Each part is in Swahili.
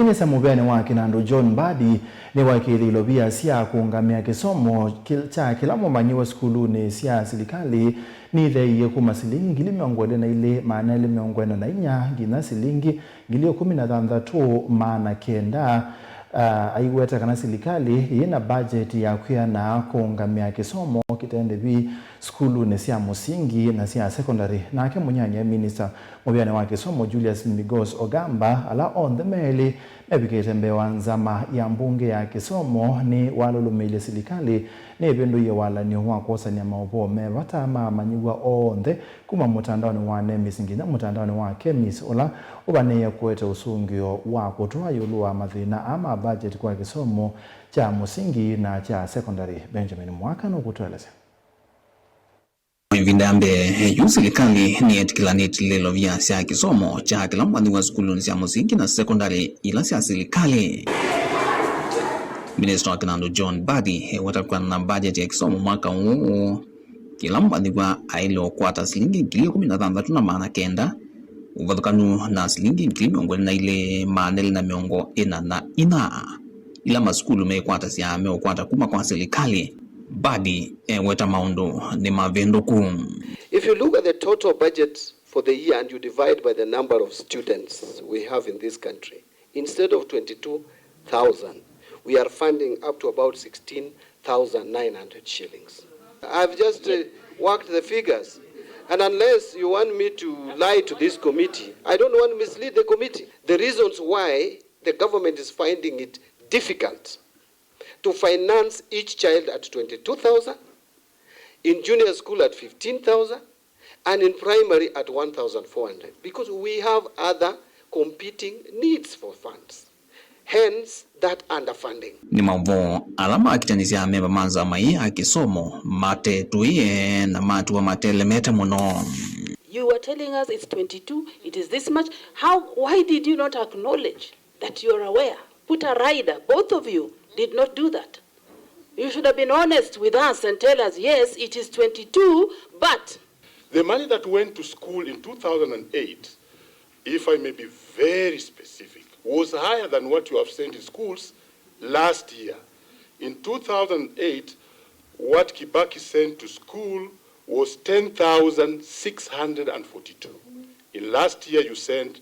Minista Muviani wa Kinandu Mbadi Niwaikiithya Ilovia sia Kuungamia Kisomo cha Kila Mumanyiw'A Sukuluni sia Silikali Nitheeyie kuma silingi 24,404 Nginya silingi 16,900 Eweta kana Silikali Yiina budget ya Kwiana Kuungamia Kisomo Kite Ndivi Sukuluni sia Musingi na sia Sekondali nake munyanya Minista Muviani wa Kisomo Julius Migos Ogamba ala on the meli ebikete mbewa nzama ya mbunge ya Kisomo ni walulumile Silikali ni ebindu ye wala ni wakosania maopo mevata Mumanyiw'A onthe kuma mutandaoni wa Musingi na mutandaoni wa Kemis ola ubaneya kuweta usungio wa kutoa yulu wa mathina ama budget kwa Kisomo cha Musingi na cha Sekondali. Benjamin Mwaka no kutueleza. Vindambe yu Silikali ni etikilaneti Ilovia sia Kisomo cha Kila Mumanyiw'A Sukuluni sia Musingi na Sekondali ila sia Silikali. Minista wa Kinandu Mbadi Eweta na budget ya Kisomo mwaka huu Kila Mumanyiw'A aile Ukwataa silingi 16,900 uvathukanu na silingi 24,404 ila masukulu mekwata sia mekwata kuma kwa Silikali. Mbadi Eweta maundu ni mavenduku. If you look at the total budget for the year and you divide by the number of students we have in this country, instead of 22,000, we are funding up to about 16,900 shillings. I've just worked the figures, and unless you want me to lie to this committee, I don't want to mislead the committee. The reasons why the government is finding it difficult to finance each child at 22,000, in junior school at 15,000, and in primary at 1,400, because we have other competing needs for funds. Hence that underfunding. Ni mavo alama akitanizia meba manza mai ya Kisomo mate tuye na matu wa matele mete mono. You were telling us it's 22, it is this much. Why did you not acknowledge that you are aware? Put a rider, both of you did not do that. You should have been honest with us and tell us, yes, it is 22, but... The money that went to school in 2008, if I may be very specific, was higher than what you have sent in schools last year. In 2008, what Kibaki sent to school was 10,642. In last year, you sent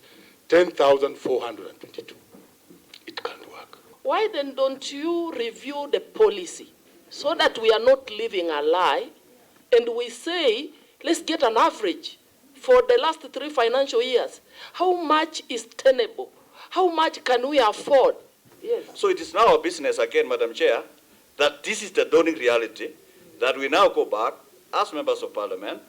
10,422. It can't work. Why then don't you review the policy so that we are not living a lie and we say, let's get an average for the last 3 financial years. How much is tenable? How much can we afford? Yes. So it is now our business again, Madam Chair, that this is the dawning reality, that we now go back as members of Parliament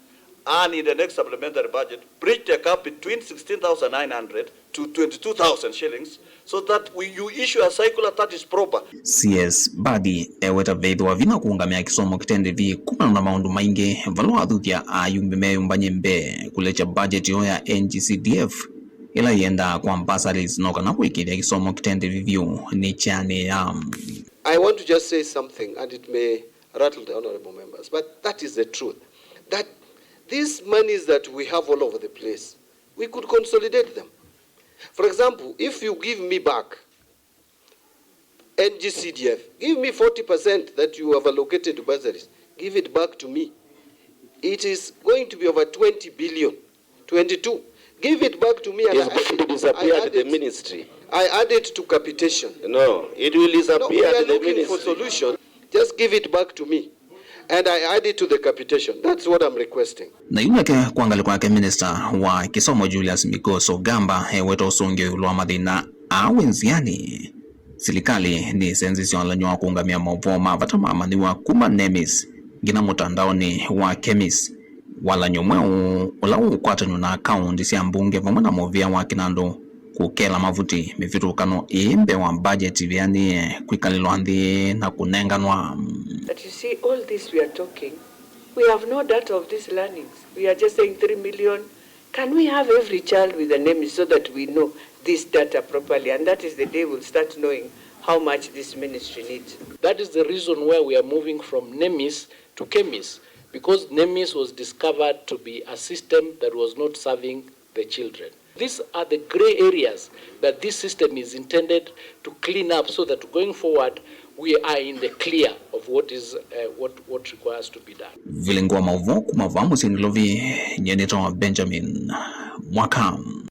and in the next supplementary budget, bridge the gap between 16,900 to 22,000 shillings so that you issue a circular that is proper. CS Mbadi Eweta veithwa vina Kuungamia Kisomo Kite Ndivi kuma na maundu maingi valua athuthia ayumbi meyumbanye mbe kulecha budget yo ya NGCDF ila yenda kwa bursaries no kana kuikithia Kisomo Kite Ndivi view ni chane ya. I want to just say something and it may rattle the honorable members, but that is the truth. That these monies that we have all over the place, we could consolidate them. For example, if you give me back NGCDF, give me 40% that you have allocated to bursaries, give it back to me. It is going to be over 20 billion, 22. Give it back to me. It's going to disappear at the ministry. I add it to capitation. No, it will disappear at the ministry. We are looking for solution. Just give it back to me. And I add it to the capitation. That's what I'm requesting. Na yunake kuangali kwake Minista wa Kisomo Julius Migos Ogamba Eweta usungio yulu wa mathina awenziani. Silikali ni senzisyo alanywa kuungamia maopo mavata Mumanyiw'A kuma Nemis gina mutandaoni wa Kemis wala nyomweu ula ukwatanyo na account sia mbunge vamwana Muviani wa Kinandu kukela mavuti mivitukano imbe wa budget viani kwikalilwa nthi na kunenganwa. But you see, all this we are talking, we have no data of these learnings. We are just saying 3 million. Can we have every child with a name so that we know this data properly? And that is the day we'll start knowing how much this ministry needs. That is the reason why we are moving from NEMIS to KEMIS, because NEMIS was discovered to be a system that was not serving the children. These are the gray areas that this system is intended to clean up so that going forward we are in the clear of what is what requires to be done. Vilengwa mauvo kumava Musingi Ilovia Nyenito Benjamin Mwakam.